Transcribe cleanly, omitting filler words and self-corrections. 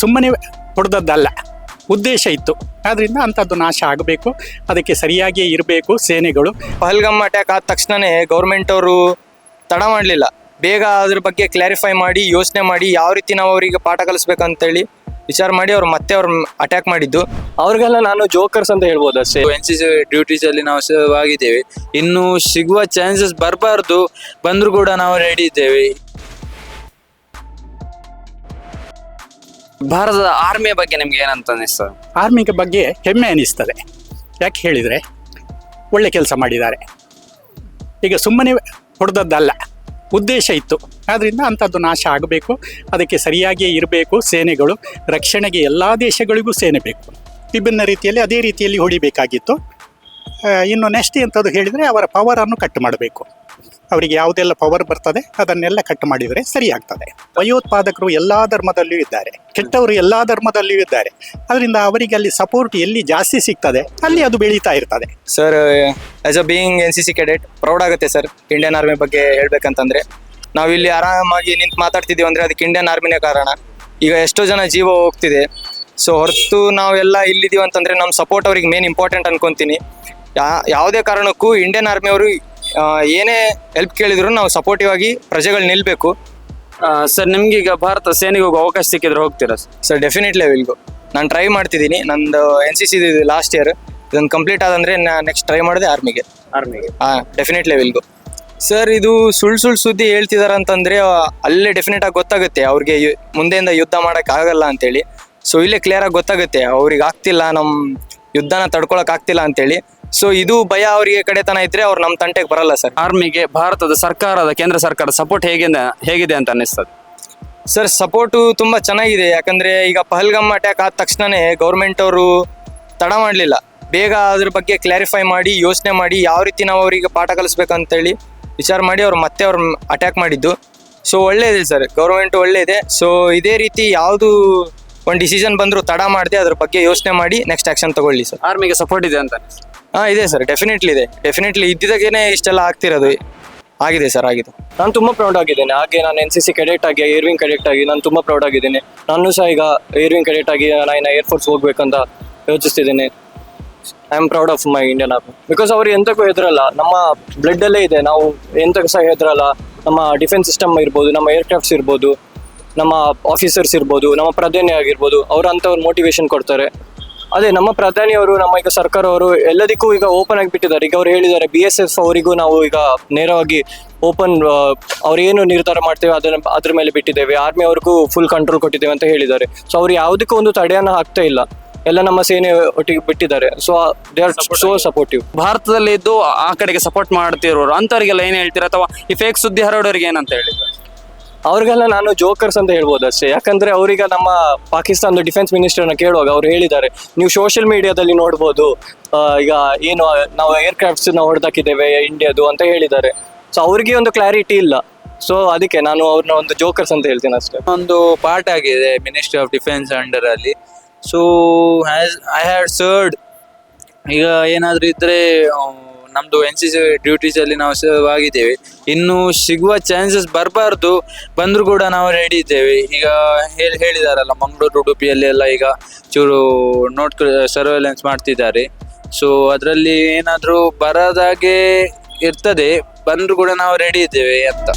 ಸುಮ್ಮನೆ ಹೊಡೆದದ್ದಲ್ಲ, ಉದ್ದೇಶ ಇತ್ತು. ಆದ್ದರಿಂದ ಅಂಥದ್ದು ನಾಶ ಆಗಬೇಕು, ಅದಕ್ಕೆ ಸರಿಯಾಗಿಯೇ ಇರಬೇಕು ಸೇನೆಗಳು. ಪಹಲ್ಗಾಮ್ ಅಟ್ಯಾಕ್ ಆದ ತಕ್ಷಣನೇ ಗೌರ್ಮೆಂಟ್ ಅವರು ತಡ ಮಾಡಲಿಲ್ಲ, ಬೇಗ ಅದ್ರ ಬಗ್ಗೆ ಕ್ಲಾರಿಫೈ ಮಾಡಿ ಯೋಚನೆ ಮಾಡಿ ಯಾವ ರೀತಿ ನಾವು ಅವರಿಗೆ ಪಾಠ ಕಲಿಸ್ಬೇಕಂತೇಳಿ ವಿಚಾರ ಮಾಡಿ ಅವ್ರು ಮತ್ತೆ ಅಟ್ಯಾಕ್ ಮಾಡಿದ್ದು. ಅವ್ರಿಗೆಲ್ಲ ನಾನು ಜೋಕರ್ಸ್ ಅಂತ ಹೇಳ್ಬೋದು ಅಷ್ಟೇ. NCC ಡ್ಯೂಟೀಸ್ ಅಲ್ಲಿ ನಾವು ಆಗಿದ್ದೇವೆ, ಇನ್ನು ಸಿಗುವ ಚಾನ್ಸಸ್ ಬರಬಾರ್ದು, ಬಂದ್ರು ಕೂಡ ನಾವು ರೆಡಿ ಇದ್ದೇವೆ. ಭಾರತದ ಆರ್ಮಿಯ ಬಗ್ಗೆ ನಿಮ್ಗೆ ಏನಂತ ಅನಿಸ್ತದೆ? ಆರ್ಮಿ ಬಗ್ಗೆ ಹೆಮ್ಮೆ ಅನಿಸ್ತದೆ. ಯಾಕೆ ಹೇಳಿದರೆ ಒಳ್ಳೆ ಕೆಲಸ ಮಾಡಿದ್ದಾರೆ. ಈಗ ಸುಮ್ಮನೆ ಹೊಡೆದದ್ದಲ್ಲ, ಉದ್ದೇಶ ಇತ್ತು. ಆದ್ದರಿಂದ ಅಂಥದ್ದು ನಾಶ ಆಗಬೇಕು, ಅದಕ್ಕೆ ಸರಿಯಾಗಿಯೇ ಇರಬೇಕು ಸೇನೆಗಳು. ರಕ್ಷಣೆಗೆ ಎಲ್ಲ ದೇಶಗಳಿಗೂ ಸೇನೆ ಬೇಕು, ವಿಭಿನ್ನ ರೀತಿಯಲ್ಲಿ ಅದೇ ರೀತಿಯಲ್ಲಿ ಹೊಡಿಬೇಕಾಗಿತ್ತು. ಇನ್ನು ನೆಕ್ಸ್ಟ್ ಎಂಥದ್ದು ಹೇಳಿದರೆ ಅವರ ಪವರನ್ನು ಕಟ್ ಮಾಡಬೇಕು. ಅವರಿಗೆ ಯಾವುದೆಲ್ಲ ಪವರ್ ಬರ್ತದೆ ಅದನ್ನೆಲ್ಲ ಕಟ್ ಮಾಡಿದರೆ ಸರಿಯಾಗ್ತದೆ. ಭಯೋತ್ಪಾದಕರು ಎಲ್ಲ ಧರ್ಮದಲ್ಲಿಯೂ ಇದ್ದಾರೆ, ಕೆಟ್ಟವರು ಎಲ್ಲ ಧರ್ಮದಲ್ಲಿಯೂ ಇದ್ದಾರೆ. ಅದರಿಂದ ಅವರಿಗೆ ಅಲ್ಲಿ ಸಪೋರ್ಟ್ ಎಲ್ಲಿ ಜಾಸ್ತಿ ಸಿಗ್ತದೆ ಅಲ್ಲಿ ಅದು ಬೆಳೀತಾ ಇರ್ತದೆ. Sir, as a being NCC cadet proud ಆಗುತ್ತೆ ಸರ್ ಇಂಡಿಯನ್ ಆರ್ಮಿ ಬಗ್ಗೆ ಹೇಳ್ಬೇಕಂತಂದ್ರೆ. ನಾವು ಇಲ್ಲಿ ಆರಾಮಾಗಿ ನಿಂತು ಮಾತಾಡ್ತಿದ್ದೀವಿ ಅಂದರೆ ಅದಕ್ಕೆ ಇಂಡಿಯನ್ ಆರ್ಮಿನೇ ಕಾರಣ. ಈಗ ಎಷ್ಟೋ ಜನ ಜೀವ ಹೋಗ್ತಿದೆ. ಸೊ ಹೊರತು ನಾವೆಲ್ಲ ಇಲ್ಲಿದ್ದೀವಿ ಅಂತಂದರೆ ನಮ್ಮ ಸಪೋರ್ಟ್ ಅವ್ರಿಗೆ ಮೇನ್ ಇಂಪಾರ್ಟೆಂಟ್ ಅನ್ಕೊತೀನಿ. ಯಾವುದೇ ಕಾರಣಕ್ಕೂ ಇಂಡಿಯನ್ ಆರ್ಮಿ ಅವರು ಏನೇ ಹೆಲ್ಪ್ ಕೇಳಿದ್ರು ನಾವು ಸಪೋರ್ಟಿವ್ ಆಗಿ ಪ್ರಜೆಗಳು ನಿಲ್ಲಬೇಕು. ಸರ್, ನಿಮ್ಗೆ ಈಗ ಭಾರತ ಸೇನೆಗೆ ಹೋಗೋ ಅವಕಾಶ ಸಿಕ್ಕಿದ್ರೆ ಹೋಗ್ತೀರಾ? Sir, definitely will go. ನಾನು ಟ್ರೈ ಮಾಡ್ತಿದ್ದೀನಿ. ನಂದು NCC ಲಾಸ್ಟ್ ಇಯರ್ ಇದನ್ನು ಕಂಪ್ಲೀಟ್ ಆದಂದರೆ ನೆಕ್ಸ್ಟ್ ಟ್ರೈ ಮಾಡಿದೆ ಆರ್ಮಿಗೆ. ಡೆಫಿನೆಟ್ಲಿ ವಿಲ್ಗೋ. ಸರ್, ಇದು ಸುಳ್ಳು ಸುದ್ದಿ ಹೇಳ್ತಿದಾರೆ ಅಂತಂದರೆ ಅಲ್ಲೇ ಡೆಫಿನೆಟ್ ಆಗಿ ಗೊತ್ತಾಗುತ್ತೆ ಅವ್ರಿಗೆ ಮುಂದೆಯಿಂದ ಯುದ್ಧ ಮಾಡೋಕ್ಕೆ ಆಗಲ್ಲ ಅಂತೇಳಿ. ಸೊ ಇಲ್ಲೇ ಕ್ಲಿಯರ್ ಆಗಿ ಗೊತ್ತಾಗುತ್ತೆ ಅವ್ರಿಗೆ ಆಗ್ತಿಲ್ಲ, ನಮ್ಮ ಯುದ್ಧನ ತಡ್ಕೊಳಕ್ ಆಗ್ತಿಲ್ಲ ಅಂತೇಳಿ. ಸೊ ಇದು ಭಯ ಅವರಿಗೆ ಕಡೆತನ ಇದ್ರೆ ಅವ್ರು ನಮ್ಮ ತಂಟೆಗೆ ಬರಲ್ಲ ಸರ್. ಆರ್ಮಿಗೆ ಭಾರತದ ಸರ್ಕಾರದ ಕೇಂದ್ರ ಸರ್ಕಾರದ ಸಪೋರ್ಟ್ ಹೇಗಿದೆ ಅಂತ ಅನ್ನಿಸ್ತದೆ? ಸರ್, ಸಪೋರ್ಟು ತುಂಬ ಚೆನ್ನಾಗಿದೆ. ಯಾಕಂದರೆ ಈಗ ಪಹಲ್ಗಾಮ್ ಅಟ್ಯಾಕ್ ಆದ ತಕ್ಷಣನೇ ಗೌರ್ಮೆಂಟ್ ಅವರು ತಡ ಮಾಡಲಿಲ್ಲ, ಬೇಗ ಅದ್ರ ಬಗ್ಗೆ ಕ್ಲಾರಿಫೈ ಮಾಡಿ ಯೋಚನೆ ಮಾಡಿ ಯಾವ ರೀತಿ ನಾವು ಅವರಿಗೆ ಪಾಠ ಕಲಿಸ್ಬೇಕಂತೇಳಿ ವಿಚಾರ ಮಾಡಿ ಮತ್ತೆ ಅಟ್ಯಾಕ್ ಮಾಡಿದ್ದು. ಸೊ ಒಳ್ಳೆಯದೇ ಸರ್, ಗೌರ್ಮೆಂಟ್ ಒಳ್ಳೆಯದೇ. ಸೊ ಇದೇ ರೀತಿ ಯಾವುದು ಒಂದು ಡಿಸಿಷನ್ ಬಂದರೂ ತಡ ಮಾಡದೆ ಅದ್ರ ಬಗ್ಗೆ ಯೋಚನೆ ಮಾಡಿ ನೆಕ್ಸ್ಟ್ ಆ್ಯಕ್ಷನ್ ತಗೊಳ್ಳಿ ಸರ್. ಆರ್ಮಿಗೆ ಸಪೋರ್ಟ್ ಇದೆ ಅಂತ? ಇದೆ ಸರ್, ಡೆಫಿನೆಟ್ಲಿ ಇದೆ. ಡೆಫಿನೆಟ್ಲಿ ಇದ್ದಿದ್ದಾಗೇನೆ ಇಷ್ಟೆಲ್ಲ ಆಗ್ತಿರೋದು. ಆಗಿದೆ ಸರ್, ಆಗಿದೆ. ನಾನು ತುಂಬ ಪ್ರೌಡ್ ಆಗಿದ್ದೇನೆ. ಹಾಗೆ ನಾನು NCC ಕೆಡೆಟ್ ಆಗಿ, ಏರ್ವಿಂಗ್ ಕೆಡೆಟ್ ಆಗಿ ನಾನು ತುಂಬ ಪ್ರೌಡ್ ಆಗಿದ್ದೇನೆ. ನಾನು ಸಹ ಈಗ ಏರ್ವಿಂಗ್ ಕೆಡೆಟ್ ಆಗಿ ನಾನು ಏರ್ಫೋರ್ಸ್ ಹೋಗ್ಬೇಕಂತ ಯೋಚಿಸ್ತಿದ್ದೇನೆ. I am proud of my Indian army. Because ಅವ್ರು ಎಂತಕ್ಕೂ ಹೆದರಲ್ಲ, ನಮ್ಮ ಬ್ಲಡ್ಡಲ್ಲೇ ಇದೆ. ನಾವು ಎಂತಕ್ಕೂ ಸಹ ಹೆದರಲ್ಲ. ನಮ್ಮ ಡಿಫೆನ್ಸ್ ಸಿಸ್ಟಮ್ ಇರ್ಬೋದು, ನಮ್ಮ ಏರ್ಕ್ರಾಫ್ಟ್ಸ್ ಇರ್ಬೋದು, ನಮ್ಮ ಆಫೀಸರ್ಸ್ ಇರ್ಬೋದು, ನಮ್ಮ ಪ್ರಧಾನಿ ಆಗಿರ್ಬೋದು, ಅವ್ರು ಅಂಥವ್ರು ಮೋಟಿವೇಶನ್ ಕೊಡ್ತಾರೆ. ಅದೇ ನಮ್ಮ ಪ್ರಧಾನಿಯವರು, ನಮ್ಮ ಈಗ ಸರ್ಕಾರ ಅವರು ಎಲ್ಲದಕ್ಕೂ ಈಗ ಓಪನ್ ಆಗಿ ಬಿಟ್ಟಿದ್ದಾರೆ. ಈಗ ಅವ್ರು ಹೇಳಿದ್ದಾರೆ BSF ಅವರಿಗೂ ನಾವು ಈಗ ನೇರವಾಗಿ ಓಪನ್ ಅವ್ರು ಏನು ನಿರ್ಧಾರ ಮಾಡ್ತೇವೆ ಅದ್ರ ಮೇಲೆ ಬಿಟ್ಟಿದ್ದೇವೆ, ಆರ್ಮಿ ಅವ್ರಿಗೂ ಫುಲ್ ಕಂಟ್ರೋಲ್ ಕೊಟ್ಟಿದ್ದೇವೆ ಅಂತ ಹೇಳಿದ್ದಾರೆ. ಸೊ ಅವ್ರು ಯಾವುದಕ್ಕೂ ಒಂದು ತಡೆಯನ್ನು ಹಾಕ್ತಾ ಇಲ್ಲ, ಎಲ್ಲ ನಮ್ಮ ಸೇನೆ ಒಟ್ಟಿಗೆ ಬಿಟ್ಟಿದ್ದಾರೆ. So they are so supportive. ಭಾರತದಲ್ಲಿ ಇದ್ದು ಆ ಕಡೆಗೆ ಸಪೋರ್ಟ್ ಮಾಡ್ತಿರೋರು ಅಂಥವ್ರಿಗೆಲ್ಲ ಏನು ಹೇಳ್ತೀರಾ, ಅಥವಾ ಈ ಫೇಕ್ ಸುದ್ದಿ ಹರಡೋರಿಗೆ ಏನಂತ ಹೇಳಿದ್ರು? ಅವ್ರಿಗೆಲ್ಲ ನಾನು ಜೋಕರ್ಸ್ ಅಂತ ಹೇಳ್ಬೋದು ಅಷ್ಟೇ. ಯಾಕಂದ್ರೆ ಅವ್ರೀಗ ನಮ್ಮ ಪಾಕಿಸ್ತಾನದ ಡಿಫೆನ್ಸ್ ಮಿನಿಸ್ಟರ್ನ ಕೇಳುವಾಗ ಅವ್ರು ಹೇಳಿದ್ದಾರೆ, ನೀವು ಸೋಷಿಯಲ್ ಮೀಡಿಯಾದಲ್ಲಿ ನೋಡ್ಬೋದು ಈಗ ಏನು ನಾವು ಏರ್ಕ್ರಾಫ್ಟ್ಸ್ ನಾವು ಹೊಡೆದಾಕಿದ್ದೇವೆ ಇಂಡಿಯಾದು ಅಂತ ಹೇಳಿದ್ದಾರೆ. ಸೊ ಅವ್ರಿಗೆ ಒಂದು ಕ್ಲಾರಿಟಿ ಇಲ್ಲ. ಸೊ ಅದಕ್ಕೆ ನಾನು ಅವ್ರನ್ನ ಒಂದು ಜೋಕರ್ಸ್ ಅಂತ ಹೇಳ್ತೀನಿ ಅಷ್ಟೇ. ಒಂದು ಪಾರ್ಟ್ ಆಗಿದೆ ಮಿನಿಸ್ಟ್ರಿ ಆಫ್ ಡಿಫೆನ್ಸ್ ಅಂಡರ್ ಅಲ್ಲಿ. ಸೊ ಐ ಹ್ಯಾಡ್ ಸರ್ಡ್, ಈಗ ಏನಾದರೂ ಇದ್ರೆ ನಮ್ದು NCC ಡ್ಯೂಟೀಸ್ ಅಲ್ಲಿ ನಾವು ಆಗಿದ್ದೇವೆ, ಇನ್ನು ಸಿಗುವ ಚಾನ್ಸಸ್ ಬರಬಾರ್ದು, ಬಂದ್ರು ಕೂಡ ನಾವು ರೆಡಿ ಇದ್ದೇವೆ. ಈಗ ಹೇಳಿದಾರಲ್ಲ ಮಂಗಳೂರು ಉಡುಪಿಯಲ್ಲಿ ಎಲ್ಲ ಈಗ ಚೂರು ಸರ್ವೆಲೆನ್ಸ್ ಮಾಡ್ತಿದ್ದಾರೆ. ಸೊ ಅದರಲ್ಲಿ ಏನಾದರೂ ಬರದಾಗೆ ಇರ್ತದೆ, ಬಂದ್ರು ಕೂಡ ನಾವು ರೆಡಿ ಇದ್ದೇವೆ ಅಂತ.